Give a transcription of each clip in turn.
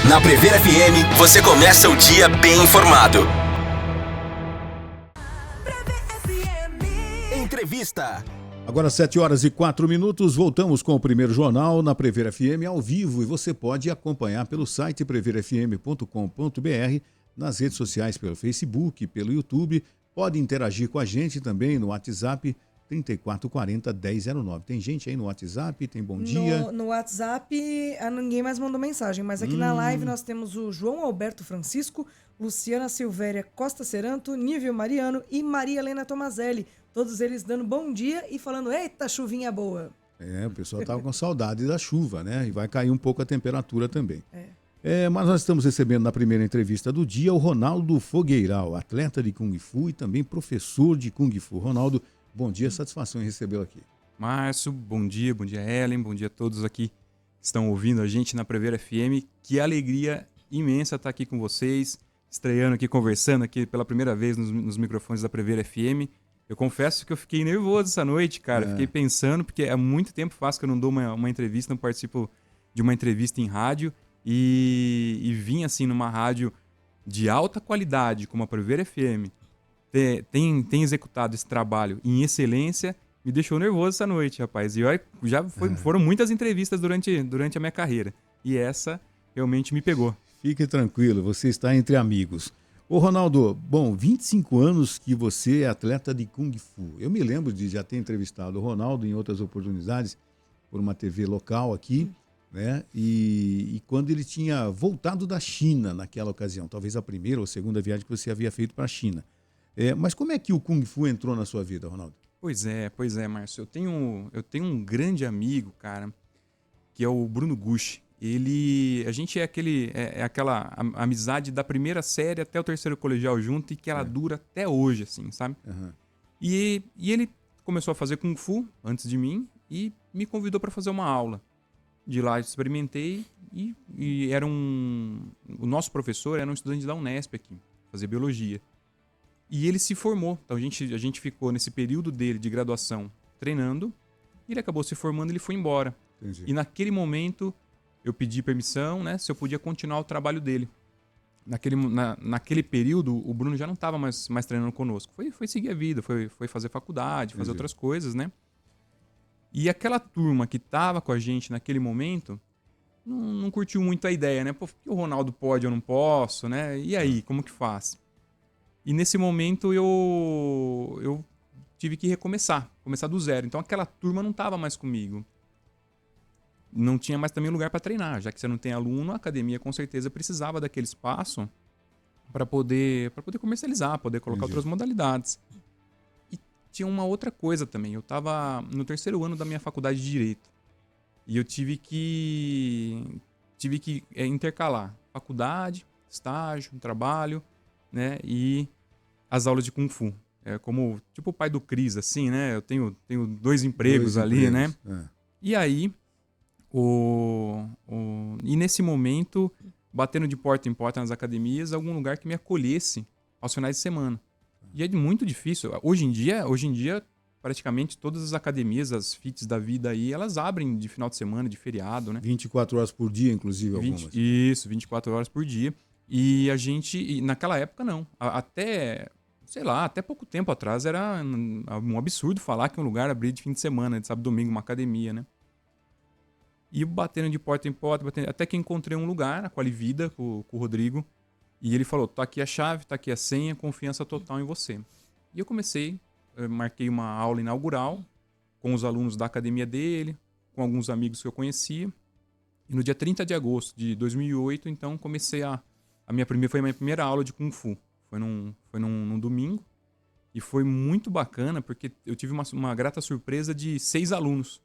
Na Prever FM, você começa o dia bem informado. Entrevista. Agora 7h04, voltamos com o primeiro jornal na Prever FM ao vivo e você pode acompanhar pelo site preverfm.com.br, nas redes sociais pelo Facebook, pelo YouTube, pode interagir com a gente também no WhatsApp 3440-1009. Tem gente aí no WhatsApp, tem bom dia? No WhatsApp ninguém mais mandou mensagem, mas aqui na live nós temos o João Alberto Francisco, Luciana Silvéria Costa Seranto, Nívio Mariano e Maria Helena Tomazelli. Todos eles dando bom dia e falando, eita, chuvinha boa. O pessoal estava com saudade da chuva, né? E vai cair um pouco a temperatura também. Mas nós estamos recebendo na primeira entrevista do dia o Ronaldo Fogueiral, atleta de Kung Fu e também professor de Kung Fu. Ronaldo, bom dia, satisfação em recebê-lo aqui. Márcio, bom dia Ellen, bom dia a todos aqui que estão ouvindo a gente na Prever FM. Que alegria imensa estar aqui com vocês, estreando aqui, conversando aqui pela primeira vez nos microfones da Prever FM. Eu confesso que eu fiquei nervoso essa noite, cara. Fiquei pensando, porque há muito tempo faz que eu não dou uma entrevista, não participo de uma entrevista em rádio. E vim assim numa rádio de alta qualidade, como a Prever FM, tem executado esse trabalho em excelência, me deixou nervoso essa noite, rapaz. E foram muitas entrevistas durante a minha carreira. E essa realmente me pegou. Fique tranquilo, você está entre amigos. Ô Ronaldo, 25 anos que você é atleta de Kung Fu. Eu me lembro de já ter entrevistado o Ronaldo em outras oportunidades por uma TV local aqui, né? E quando ele tinha voltado da China naquela ocasião, talvez a primeira ou segunda viagem que você havia feito para a China. Mas como é que o Kung Fu entrou na sua vida, Ronaldo? Pois é, Márcio. Eu tenho um grande amigo, cara, que é o Bruno Gucci. A gente é aquela amizade da primeira série até o terceiro colegial junto e que ela dura até hoje, assim, sabe? Uhum. E ele começou a fazer Kung Fu antes de mim e me convidou para fazer uma aula. De lá eu experimentei e o nosso professor era um estudante da Unesp aqui, fazia biologia. E ele se formou. Então a gente ficou nesse período dele de graduação treinando, e ele acabou se formando e ele foi embora. Entendi. E naquele momento eu pedi permissão, né, se eu podia continuar o trabalho dele. Naquele período, o Bruno já não estava mais treinando conosco. Foi seguir a vida, foi fazer faculdade, fazer outras coisas, né? E aquela turma que estava com a gente naquele momento não curtiu muito a ideia, né? Pô, por que o Ronaldo pode, eu não posso, né? E aí, como que faz? E nesse momento eu tive que começar do zero. Então aquela turma não estava mais comigo. Não tinha mais também lugar para treinar, já que você não tem aluno, a academia com certeza precisava daquele espaço para poder comercializar, poder colocar outras modalidades. E tinha uma outra coisa também. Eu estava no terceiro ano da minha faculdade de Direito e eu tive que intercalar faculdade, estágio, trabalho, né, e as aulas de Kung Fu. Como tipo o pai do Cris, assim, né? Eu tenho 2 empregos ali, né? E aí e nesse momento, batendo de porta em porta nas academias, algum lugar que me acolhesse aos finais de semana. E é muito difícil. Hoje em dia, praticamente todas as academias, as fits da vida aí, elas abrem de final de semana, de feriado, né? 24 horas por dia, inclusive, algumas. Isso, 24 horas por dia. E naquela época não. Até pouco tempo atrás era um absurdo falar que um lugar abria de fim de semana, de sábado e domingo, uma academia, né? E batendo de porta em porta, até que encontrei um lugar, a Qualivida, com o Rodrigo, e ele falou, tá aqui a chave, tá aqui a senha, confiança total em você. E eu marquei uma aula inaugural com os alunos da academia dele, com alguns amigos que eu conhecia, e no dia 30 de agosto de 2008, então, comecei foi a minha primeira aula de Kung Fu. Foi num domingo, e foi muito bacana, porque eu tive uma grata surpresa de 6 alunos.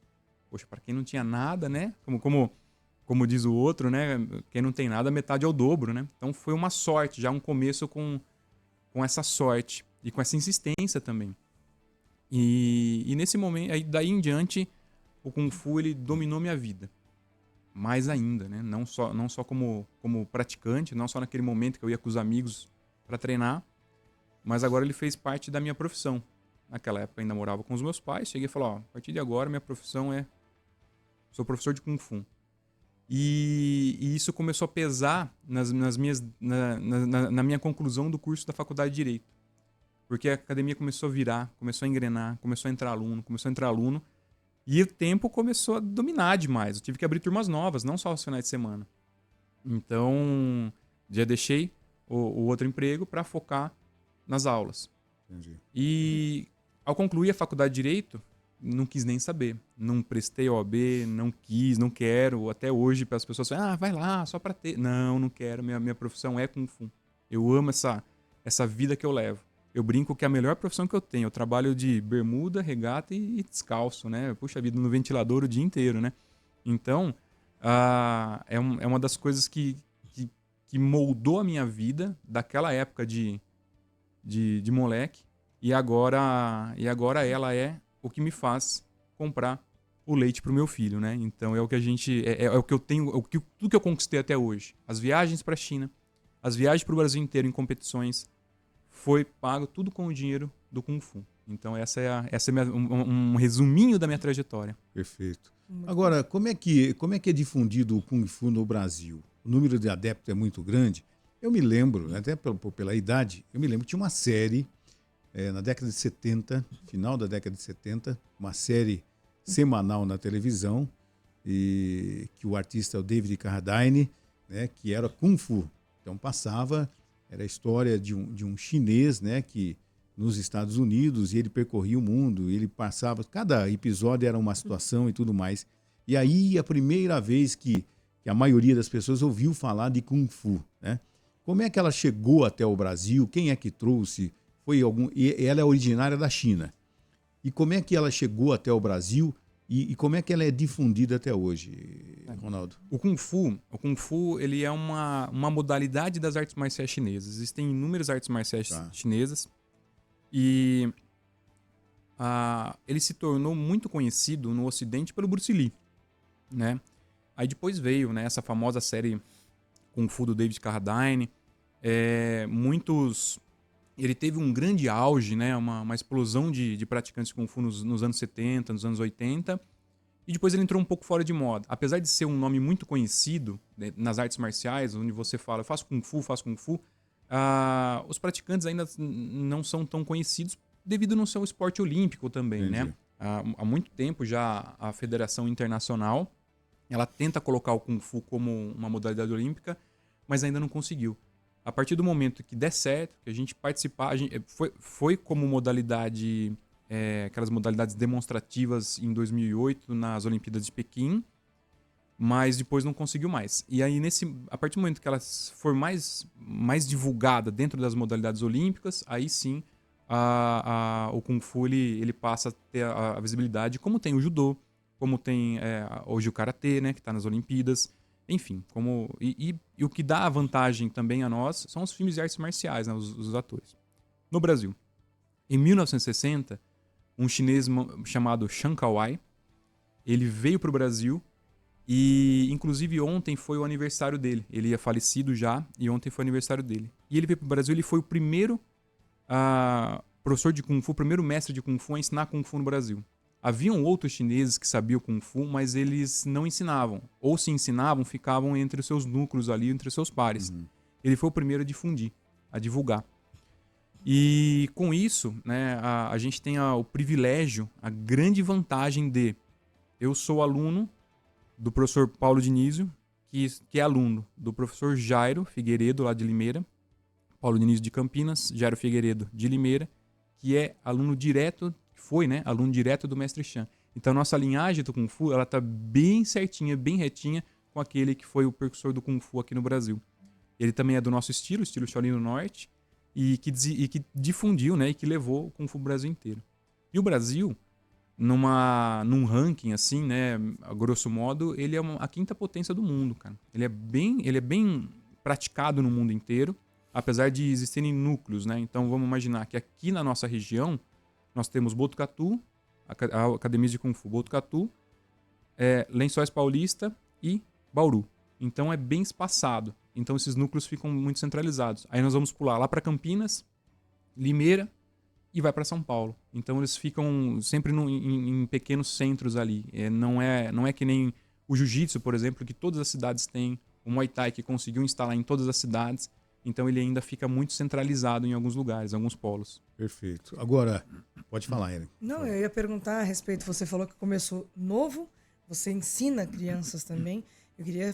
Poxa, para quem não tinha nada, né? Como diz o outro, né? Quem não tem nada, metade é o dobro, né? Então foi uma sorte, já um começo com essa sorte e com essa insistência também. E nesse momento, aí daí em diante, o Kung Fu ele dominou minha vida. Mais ainda, né? Não só como praticante, não só naquele momento que eu ia com os amigos para treinar, mas agora ele fez parte da minha profissão. Naquela época eu ainda morava com os meus pais, cheguei e falei, a partir de agora minha profissão sou professor de Kung Fu. E isso começou a pesar na minha conclusão do curso da faculdade de Direito. Porque a academia começou a virar, começou a engrenar, começou a entrar aluno. E o tempo começou a dominar demais. Eu tive que abrir turmas novas, não só aos finais de semana. Então, já deixei o outro emprego para focar nas aulas. Entendi. E ao concluir a faculdade de Direito, não quis nem saber. Não prestei OAB, não quis, não quero. Até hoje, as pessoas falam, vai lá, só para ter. Não quero. Minha profissão é Kung Fu. Eu amo essa vida que eu levo. Eu brinco que é a melhor profissão que eu tenho. Eu trabalho de bermuda, regata e descalço, né? Puxa vida, no ventilador o dia inteiro, né? Então, é uma das coisas que moldou a minha vida daquela época de moleque. E agora ela é o que me faz comprar o leite pro meu filho, né? Então é o que a gente... É o que eu tenho... tudo que eu conquistei até hoje. As viagens pra China, as viagens pro Brasil inteiro em competições, foi pago tudo com o dinheiro do Kung Fu. Então essa é um resuminho da minha trajetória. Perfeito. Agora, como é que é difundido o Kung Fu no Brasil? O número de adeptos é muito grande. Eu me lembro, até pela idade, eu me lembro que tinha uma série na década de 70, final da década de 70, uma série semanal na televisão, e que o artista é o David Carradine, né, que era Kung Fu. Então passava, era a história de um chinês, né, que nos Estados Unidos, e ele percorria o mundo, ele passava, cada episódio era uma situação e tudo mais. E aí a primeira vez que a maioria das pessoas ouviu falar de Kung Fu, né? Como é que ela chegou até o Brasil? Quem é que trouxe? E ela é originária da China. E como é que ela chegou até o Brasil e como é que ela é difundida até hoje, Ronaldo? O Kung Fu ele é uma modalidade das artes marciais chinesas. Existem inúmeras artes marciais chinesas. E ele se tornou muito conhecido no Ocidente pelo Bruce Lee, né? Aí depois veio, né, essa famosa série Kung Fu do David Carradine. Ele teve um grande auge, né, uma explosão de praticantes de Kung Fu nos anos 70, nos anos 80. E depois ele entrou um pouco fora de moda. Apesar de ser um nome muito conhecido, né, nas artes marciais, onde você fala, faço Kung Fu, os praticantes ainda não são tão conhecidos devido a não ser um esporte olímpico também, Entendi. né? Há muito tempo já a Federação Internacional ela tenta colocar o Kung Fu como uma modalidade olímpica, mas ainda não conseguiu. A partir do momento que der certo, que a gente participar, foi como modalidade, aquelas modalidades demonstrativas em 2008 nas Olimpíadas de Pequim, mas depois não conseguiu mais. E aí, a partir do momento que ela for mais divulgada dentro das modalidades olímpicas, aí sim o Kung Fu ele passa a ter a visibilidade, como tem o Judô, como tem hoje o Karatê, né, que está nas Olimpíadas. Enfim, e o que dá a vantagem também a nós são os filmes de artes marciais, né, os atores. No Brasil, em 1960, um chinês chamado Chan Kawai, ele veio para o Brasil e, inclusive, ontem foi o aniversário dele. Ele é falecido já e ontem foi o aniversário dele. E ele veio para o Brasil, ele foi o primeiro professor de Kung Fu, o primeiro mestre de Kung Fu a ensinar Kung Fu no Brasil. Haviam outros chineses que sabiam Kung Fu, mas eles não ensinavam. Ou se ensinavam, ficavam entre os seus núcleos ali, entre os seus pares. Uhum. Ele foi o primeiro a difundir, a divulgar. E com isso, né, a gente tem o privilégio, a grande vantagem de... Eu sou aluno do professor Paulo Dinísio, que é aluno do professor Jairo Figueiredo, lá de Limeira. Paulo Dinísio de Campinas, Jairo Figueiredo de Limeira, que é aluno direto... foi, né, aluno direto do mestre Chan. Então, nossa linhagem do Kung Fu, ela tá bem certinha, bem retinha com aquele que foi o precursor do Kung Fu aqui no Brasil. Ele também é do nosso estilo Shaolin do Norte, e que difundiu, né, e que levou o Kung Fu pro Brasil inteiro. E o Brasil, num ranking, assim, né, a grosso modo, ele é a quinta potência do mundo, cara. Ele é bem praticado no mundo inteiro, apesar de existirem núcleos, né. Então, vamos imaginar que aqui na nossa região, nós temos Botucatu, a Academia de Kung Fu Botucatu, Lençóis Paulista e Bauru. Então é bem espaçado. Então esses núcleos ficam muito centralizados. Aí nós vamos pular lá para Campinas, Limeira e vai para São Paulo. Então eles ficam sempre em pequenos centros ali. Não é que nem O jiu-jitsu, por exemplo, que todas as cidades têm. O Muay Thai, que conseguiu instalar em todas as cidades. Então ele ainda fica muito centralizado em alguns lugares, alguns polos. Perfeito. Agora, pode falar, Ellen. Não, eu ia perguntar a respeito, você falou que começou novo, você ensina crianças também. Eu queria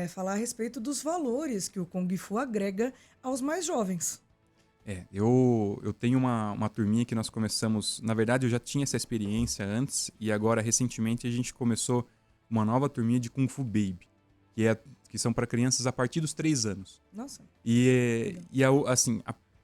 falar a respeito dos valores que o Kung Fu agrega aos mais jovens. Eu tenho uma turminha que nós começamos... Na verdade, eu já tinha essa experiência antes e agora, recentemente, a gente começou uma nova turminha de Kung Fu Baby, que são para crianças a partir dos 3 anos. Nossa.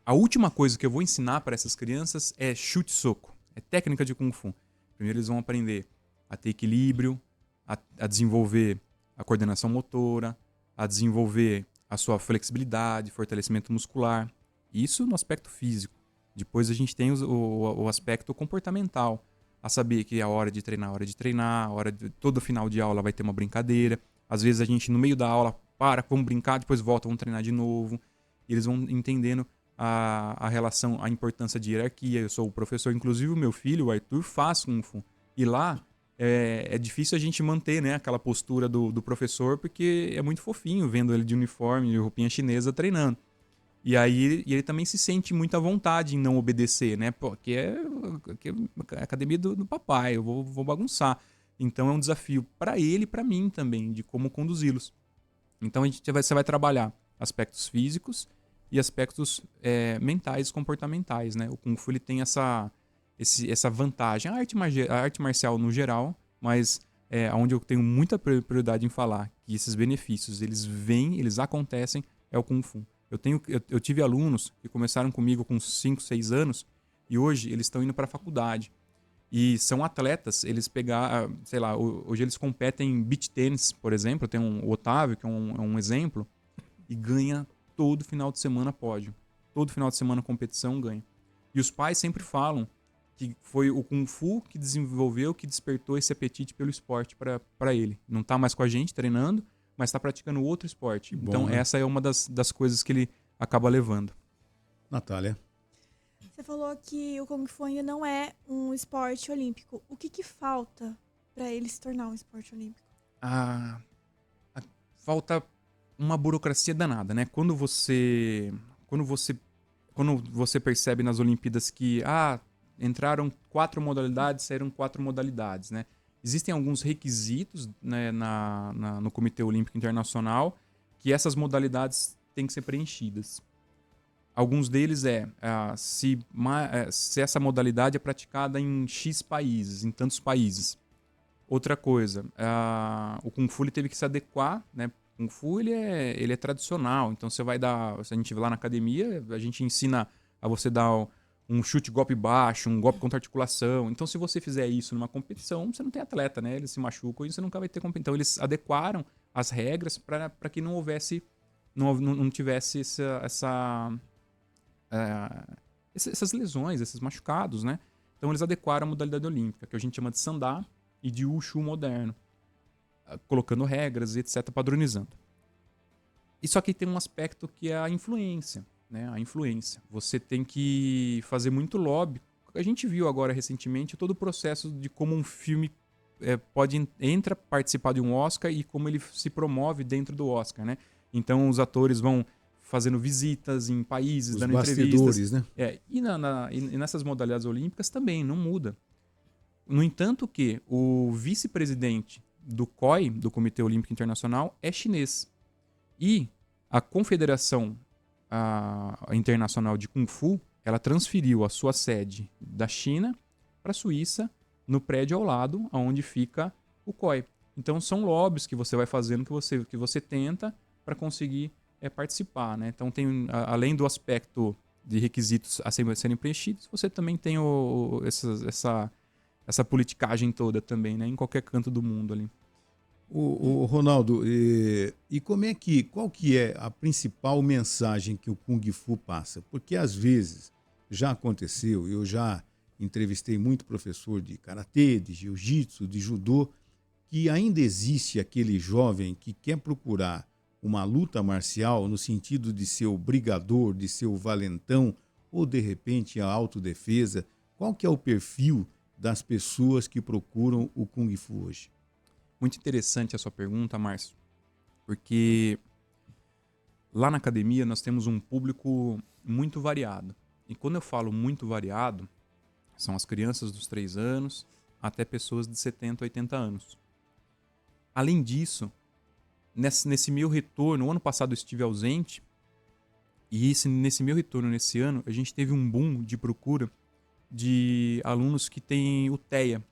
A última coisa que eu vou ensinar para essas crianças é chute e soco. É técnica de Kung Fu. Primeiro eles vão aprender a ter equilíbrio, a desenvolver a coordenação motora, a desenvolver a sua flexibilidade, fortalecimento muscular. Isso no aspecto físico. Depois a gente tem o aspecto comportamental. A saber que é a hora de treinar, todo final de aula vai ter uma brincadeira. Às vezes a gente, no meio da aula, vamos brincar, depois volta, vamos treinar de novo. E eles vão entendendo a relação, a importância de hierarquia. Eu sou o professor, inclusive o meu filho, o Arthur, faz Kung Fu. E lá é difícil a gente manter, né, aquela postura do professor, porque é muito fofinho vendo ele de uniforme, de roupinha chinesa, treinando. E aí ele também se sente muito à vontade em não obedecer, né? Porque é a academia do papai, eu vou bagunçar. Então é um desafio para ele e para mim também, de como conduzi-los. Então você vai trabalhar aspectos físicos e aspectos mentais, comportamentais, né? O Kung Fu ele tem essa vantagem. A arte marcial no geral, mas onde eu tenho muita prioridade em falar que esses benefícios, eles acontecem, é o Kung Fu. Eu tive alunos que começaram comigo com 5, 6 anos e hoje eles estão indo para a faculdade. E são atletas, eles pegaram, sei lá, hoje eles competem em beach tennis, por exemplo. Tem o Otávio, que é um exemplo, e ganha todo final de semana pódio. Todo final de semana competição ganha. E os pais sempre falam que foi o Kung Fu que desenvolveu, que despertou esse apetite pelo esporte para ele. Não está mais com a gente treinando, mas está praticando outro esporte. Bom, então, né? Essa é uma das coisas que ele acaba levando. Natália. Você falou que o Kung Fu ainda não é um esporte olímpico. O que falta para ele se tornar um esporte olímpico? Falta uma burocracia danada, né? Quando você percebe nas Olimpíadas que entraram 4 modalidades, saíram 4 modalidades, né? Existem alguns requisitos, né, no Comitê Olímpico Internacional que essas modalidades têm que ser preenchidas. Alguns deles se essa modalidade é praticada em X países, em tantos países. Outra coisa, o Kung Fu ele teve que se adequar, né? O Kung Fu ele é tradicional, então se a gente vai lá na academia, a gente ensina a você dar um chute golpe baixo, um golpe contra articulação. Então se você fizer isso numa competição, você não tem atleta, né? Eles se machucam e você nunca vai ter competição. Então eles adequaram as regras para que não tivesse essas lesões, esses machucados, né? Então eles adequaram a modalidade olímpica, que a gente chama de Sandá e de Wushu moderno, colocando regras e etc, padronizando. E só que tem um aspecto que é a influência, né? A influência. Você tem que fazer muito lobby. A gente viu agora recentemente todo o processo de como um filme entra participar de um Oscar e como ele se promove dentro do Oscar, né? Então os atores vão fazendo visitas em países, dando entrevistas. Né? E nessas modalidades olímpicas também não muda. No entanto que o vice-presidente do COI, do Comitê Olímpico Internacional, é chinês. E a Confederação Internacional de Kung Fu, ela transferiu a sua sede da China para a Suíça, no prédio ao lado, onde fica o COI. Então são lobbies que você vai fazendo, que você tenta para conseguir participar, né? Então tem, além do aspecto de requisitos a serem preenchidos, você também tem essa politicagem toda também, né? Em qualquer canto do mundo ali. O Ronaldo, qual que é a principal mensagem que o Kung Fu passa? Porque às vezes já aconteceu, eu já entrevistei muito professor de karatê, de jiu-jitsu, de judô, que ainda existe aquele jovem que quer procurar uma luta marcial no sentido de ser o brigador, de ser o valentão, ou de repente a autodefesa. Qual que é o perfil das pessoas que procuram o Kung Fu hoje? Muito interessante a sua pergunta, Márcio, porque lá na academia nós temos um público muito variado. E quando eu falo muito variado, são as crianças dos 3 anos até pessoas de 70, 80 anos. Além disso, nesse meu retorno, o ano passado eu estive ausente, e nesse meu retorno nesse ano, a gente teve um boom de procura de alunos que têm o TEA,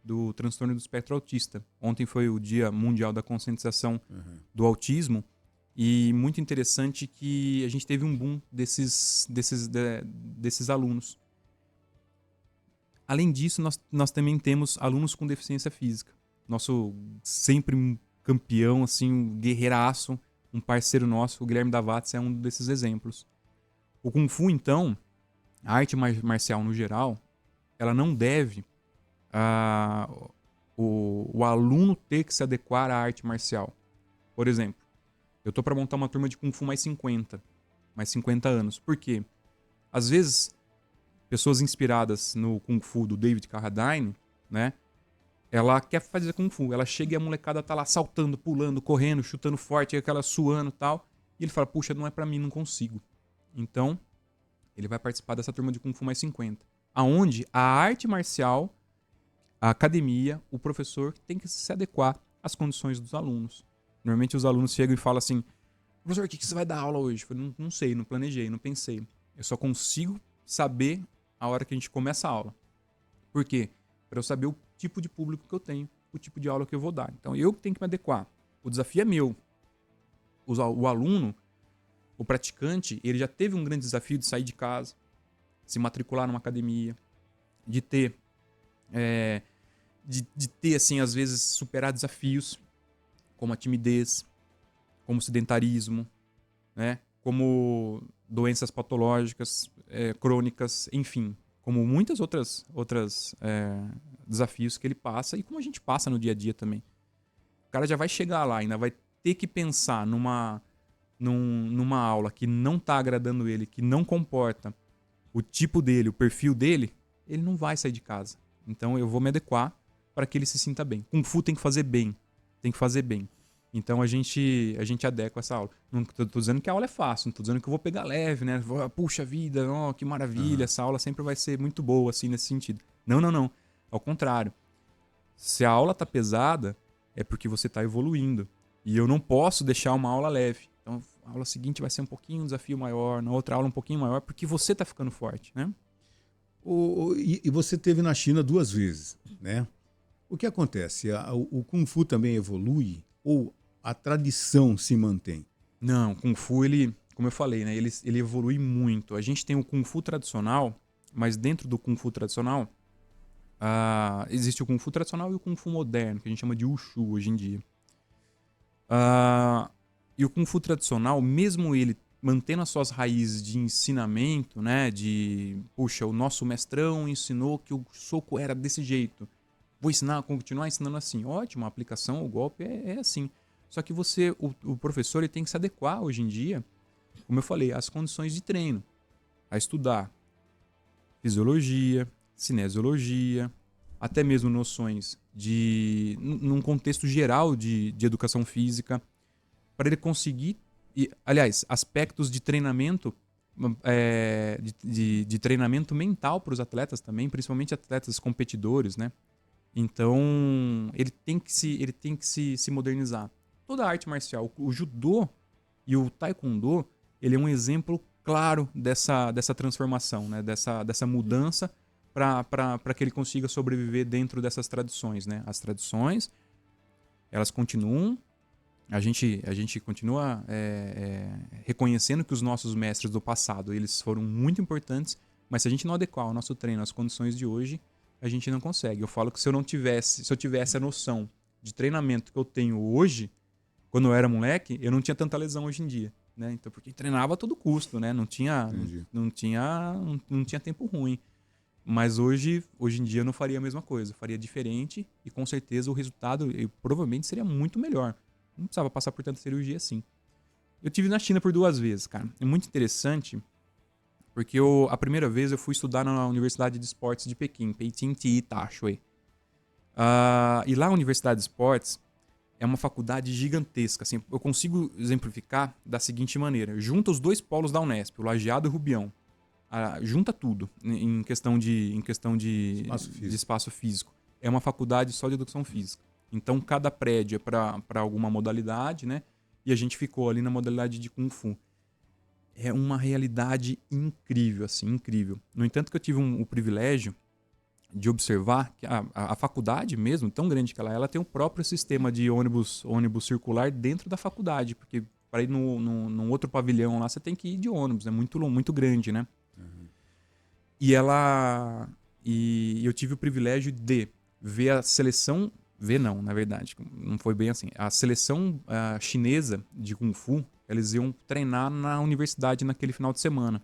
do transtorno do espectro autista. Ontem foi o Dia Mundial da Conscientização do Autismo, e muito interessante que a gente teve um boom desses alunos. Além disso, nós também temos alunos com deficiência física. Nosso sempre um campeão, assim, um guerreiraço, um parceiro nosso, o Guilherme Davatz, é um desses exemplos. O Kung Fu, então, a arte marcial no geral, ela não deve o aluno ter que se adequar à arte marcial. Por exemplo, eu tô para montar uma turma de Kung Fu mais 50 anos. Por quê? Às vezes, pessoas inspiradas no Kung Fu do David Carradine, né? Ela quer fazer Kung Fu. Ela chega e a molecada tá lá saltando, pulando, correndo, chutando forte, aquela suando e tal. E ele fala, puxa, não é pra mim, não consigo. Então, ele vai participar dessa turma de Kung Fu mais 50. Aonde a arte marcial, a academia, o professor tem que se adequar às condições dos alunos. Normalmente os alunos chegam e falam assim, professor, o que você vai dar aula hoje? Eu falei, não sei, não planejei, não pensei. Eu só consigo saber a hora que a gente começa a aula. Por quê? Para eu saber o tipo de público que eu tenho, o tipo de aula que eu vou dar. Então eu tenho que me adequar. O desafio é meu. O aluno, o praticante, ele já teve um grande desafio de sair de casa, se matricular numa academia, de ter, assim, às vezes, superar desafios, como a timidez, como o sedentarismo, né? Como doenças patológicas, crônicas, enfim, como muitas outras desafios que ele passa e como a gente passa no dia a dia também. O cara já vai chegar lá, ainda vai ter que pensar numa aula que não está agradando ele, que não comporta o tipo dele, o perfil dele, ele não vai sair de casa. Então eu vou me adequar para que ele se sinta bem. Kung Fu tem que fazer bem. Tem que fazer bem. Então a gente adequa essa aula. Não tô dizendo que a aula é fácil, não tô dizendo que eu vou pegar leve, né? Puxa vida, que maravilha, essa aula sempre vai ser muito boa, assim, nesse sentido. Não. Ao contrário. Se a aula tá pesada, é porque você tá evoluindo. E eu não posso deixar uma aula leve. Então a aula seguinte vai ser um pouquinho um desafio maior, na outra aula um pouquinho maior, porque você tá ficando forte, né? E você teve na China 2 vezes, né? O que acontece? O Kung Fu também evolui ou a tradição se mantém? Não, o Kung Fu, ele, como eu falei, né, ele evolui muito. A gente tem o Kung Fu tradicional, mas dentro do Kung Fu tradicional, existe o Kung Fu tradicional e o Kung Fu moderno, que a gente chama de Wushu hoje em dia. E o Kung Fu tradicional, mesmo ele mantendo as suas raízes de ensinamento, né, puxa, o nosso mestrão ensinou que o soco era desse jeito. Vou continuar ensinando assim. Ótimo, a aplicação, o golpe é assim. Só que o professor, ele tem que se adequar hoje em dia, como eu falei, às condições de treino. A estudar fisiologia, cinesiologia, até mesmo noções num contexto geral de educação física, para ele conseguir, aliás, aspectos de treinamento, de treinamento mental para os atletas também, principalmente atletas competidores, né? Então, ele tem que se modernizar. Toda a arte marcial, o judô e o taekwondo, ele é um exemplo claro dessa transformação, né? dessa mudança para que ele consiga sobreviver dentro dessas tradições, né? As tradições, elas continuam, a gente continua reconhecendo que os nossos mestres do passado, eles foram muito importantes, mas se a gente não adequar o nosso treino às condições de hoje, a gente não consegue. Eu falo que se eu tivesse a noção de treinamento que eu tenho hoje, quando eu era moleque, eu não tinha tanta lesão hoje em dia, né? Então, porque treinava a todo custo, né? Não tinha tempo ruim. Mas hoje em dia eu não faria a mesma coisa. Eu faria diferente e com certeza o resultado provavelmente seria muito melhor. Não precisava passar por tanta cirurgia assim. Eu tive na China por 2 vezes, cara. É muito interessante porque a primeira vez eu fui estudar na Universidade de Esportes de Pequim, Peichinti Taishui. E lá na Universidade de Esportes, é uma faculdade gigantesca. Assim, eu consigo exemplificar da seguinte maneira. Junta os dois polos da Unesp, o Lajeado e o Rubião. Junta tudo em questão de espaço físico. É uma faculdade só de educação física. Então, cada prédio é para alguma modalidade, né? E a gente ficou ali na modalidade de Kung Fu. É uma realidade incrível, assim, incrível. No entanto, que eu tive o privilégio de observar que a faculdade mesmo, tão grande que ela tem o próprio sistema de ônibus circular dentro da faculdade, porque para ir num outro pavilhão lá, você tem que ir de ônibus, é muito grande, né? Uhum. E eu tive o privilégio de ver a seleção, na verdade, não foi bem assim, a seleção chinesa de Kung Fu, eles iam treinar na universidade naquele final de semana.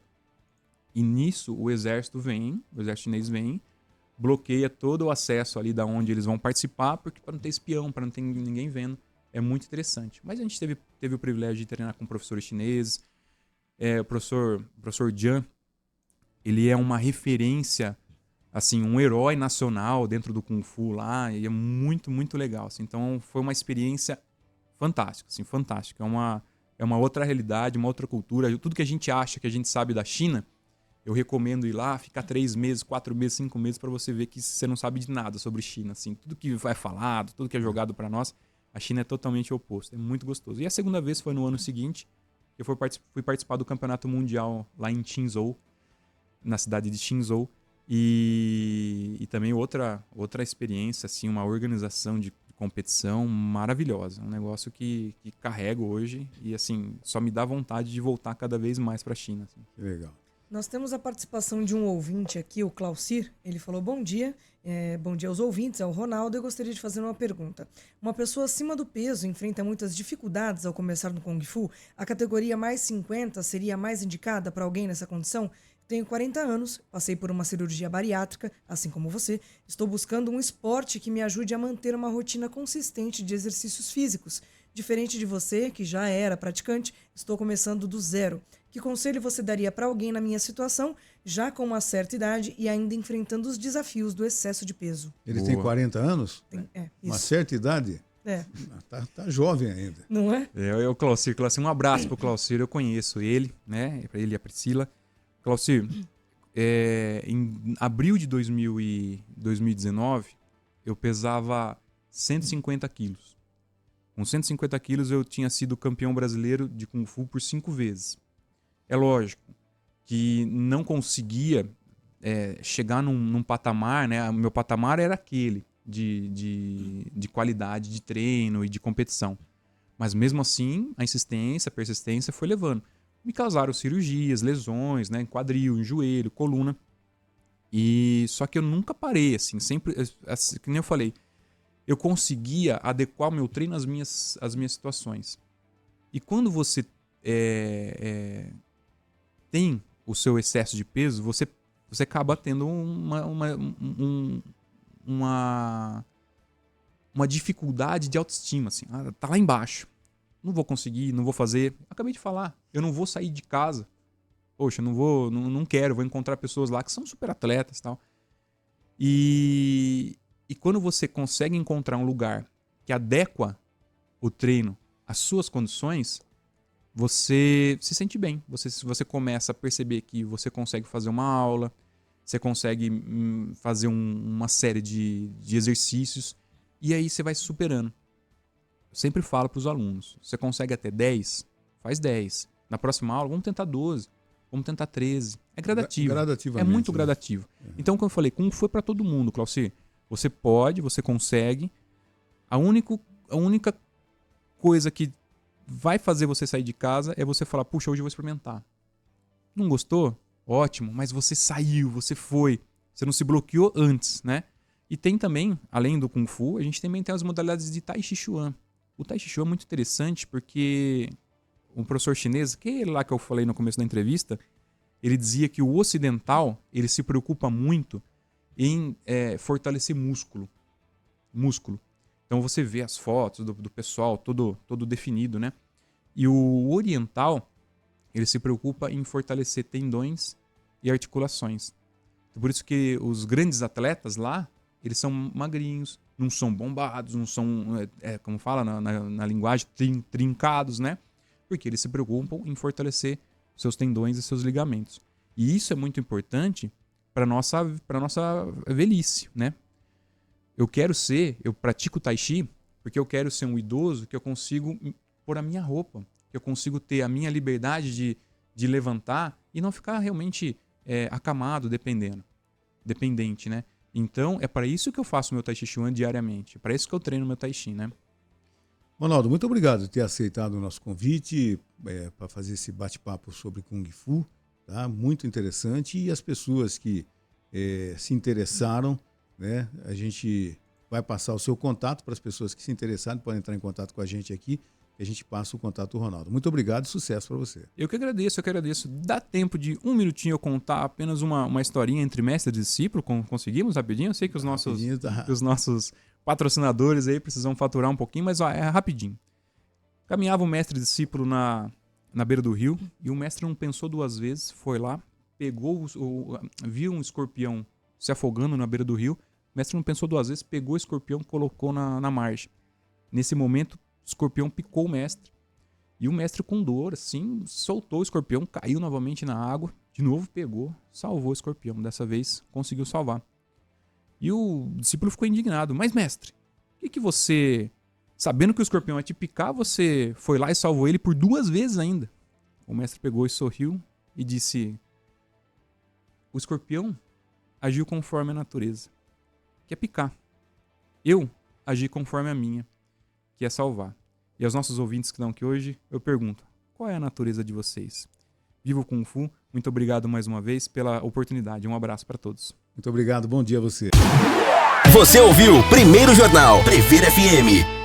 E nisso o exército chinês vem, bloqueia todo o acesso ali da onde eles vão participar, porque para não ter espião, para não ter ninguém vendo. É muito interessante. Mas a gente teve o privilégio de treinar com professores chineses. O professor Jian, ele é uma referência, assim, um herói nacional dentro do Kung Fu lá, e é muito, muito legal. Assim. Então foi uma experiência fantástica, assim, fantástica. É uma outra realidade, uma outra cultura. Tudo que a gente acha que a gente sabe da China, eu recomendo ir lá, ficar 3 meses, 4 meses, 5 meses para você ver que você não sabe de nada sobre China. Assim. Tudo que é falado, tudo que é jogado para nós, a China é totalmente o oposto. É muito gostoso. E a segunda vez foi no ano seguinte, que eu fui participar do Campeonato Mundial lá em Qingzhou, na cidade de Qingzhou. E também outra experiência, assim, uma organização de competição maravilhosa. Um negócio que carrego hoje e, assim, só me dá vontade de voltar cada vez mais para a China. Assim. Que legal. Nós temos a participação de um ouvinte aqui, o Claucir. Ele falou: bom dia aos ouvintes, ao Ronaldo. Eu gostaria de fazer uma pergunta. Uma pessoa acima do peso enfrenta muitas dificuldades ao começar no Kung Fu? A categoria mais 50 seria mais indicada para alguém nessa condição? Tenho 40 anos, passei por uma cirurgia bariátrica, assim como você. Estou buscando um esporte que me ajude a manter uma rotina consistente de exercícios físicos. Diferente de você, que já era praticante, estou começando do zero. Que conselho você daria para alguém na minha situação, já com uma certa idade e ainda enfrentando os desafios do excesso de peso? Ele tem 40 anos? Uma certa idade? Tá jovem ainda. Não é? O Claucir, um abraço pro Claucir, eu conheço ele, né? Para ele e a Priscila. Claucir, em abril de 2019, eu pesava 150 quilos. Com 150 quilos eu tinha sido campeão brasileiro de Kung Fu por 5 vezes. É lógico que não conseguia chegar num patamar, né? O meu patamar era aquele de qualidade de treino e de competição. Mas mesmo assim, a insistência, a persistência foi levando. Me causaram cirurgias, lesões, né? Em quadril, em joelho, coluna. E só que eu nunca parei, assim, sempre, assim, que nem eu falei, eu conseguia adequar o meu treino às minhas situações. E quando você tem o seu excesso de peso, você acaba tendo uma dificuldade de autoestima, assim, tá lá embaixo. Não vou conseguir, não vou fazer. Acabei de falar, eu não vou sair de casa. Poxa, não quero, vou encontrar pessoas lá que são super atletas e tal. E quando você consegue encontrar um lugar que adequa o treino às suas condições, você se sente bem. Você começa a perceber que você consegue fazer uma aula, você consegue fazer uma série de exercícios, e aí você vai se superando. Eu sempre falo para os alunos, você consegue até 10? Faz 10. Na próxima aula, vamos tentar 12, vamos tentar 13. É gradativo. É muito gradativo. Uhum. Então, como eu falei, Kung Fu é para todo mundo, Claucir. Você pode, você consegue. A única coisa que vai fazer você sair de casa é você falar, puxa, hoje eu vou experimentar. Não gostou? Ótimo, mas você saiu, você foi. Você não se bloqueou antes, né? E tem também, além do Kung Fu, a gente também tem as modalidades de Tai Chi Chuan. O Tai Chi Chuan é muito interessante porque um professor chinês, que é lá que eu falei no começo da entrevista, ele dizia que o ocidental, ele se preocupa muito em fortalecer músculo. Então você vê as fotos do pessoal todo definido, né? E o oriental, ele se preocupa em fortalecer tendões e articulações. Por isso que os grandes atletas lá, eles são magrinhos, não são bombados, não são, como fala na linguagem, trincados, né? Porque eles se preocupam em fortalecer seus tendões e seus ligamentos. E isso é muito importante para nossa velhice, né? Eu pratico Tai Chi porque eu quero ser um idoso que eu consigo pôr a minha roupa, que eu consigo ter a minha liberdade de levantar e não ficar realmente acamado, dependente, né? Então, é para isso que eu faço meu Tai Chi Chuan diariamente. É para isso que eu treino meu Tai Chi, né? Ronaldo, muito obrigado por ter aceitado o nosso convite para fazer esse bate-papo sobre Kung Fu. Tá? Muito interessante. E as pessoas que se interessaram, né? A gente vai passar o seu contato para as pessoas que se interessaram, podem entrar em contato com a gente aqui, que a gente passa o contato do Ronaldo. Muito obrigado e sucesso para você. Eu que agradeço. Dá tempo de um minutinho eu contar apenas uma historinha entre mestre e discípulo? Conseguimos rapidinho? Eu sei que os nossos patrocinadores aí precisam faturar um pouquinho, mas é rapidinho. Caminhava o mestre e discípulo na beira do rio e o mestre não pensou duas vezes, foi lá, viu um escorpião se afogando na beira do rio, o mestre não pensou duas vezes, pegou o escorpião e colocou na margem. Nesse momento, o escorpião picou o mestre. E o mestre, com dor, assim, soltou o escorpião, caiu novamente na água, de novo pegou, salvou o escorpião. Dessa vez, conseguiu salvar. E o discípulo ficou indignado. Mas, mestre, por que você, sabendo que o escorpião ia te picar, você foi lá e salvou ele por 2 vezes ainda? O mestre pegou e sorriu e disse: o escorpião agiu conforme a natureza, que é picar. Eu agi conforme a minha, que é salvar. E aos nossos ouvintes que estão aqui hoje, eu pergunto: qual é a natureza de vocês? Viva o Kung Fu. Muito obrigado mais uma vez pela oportunidade. Um abraço para todos. Muito obrigado. Bom dia a você. Você ouviu Primeiro Jornal Previr FM.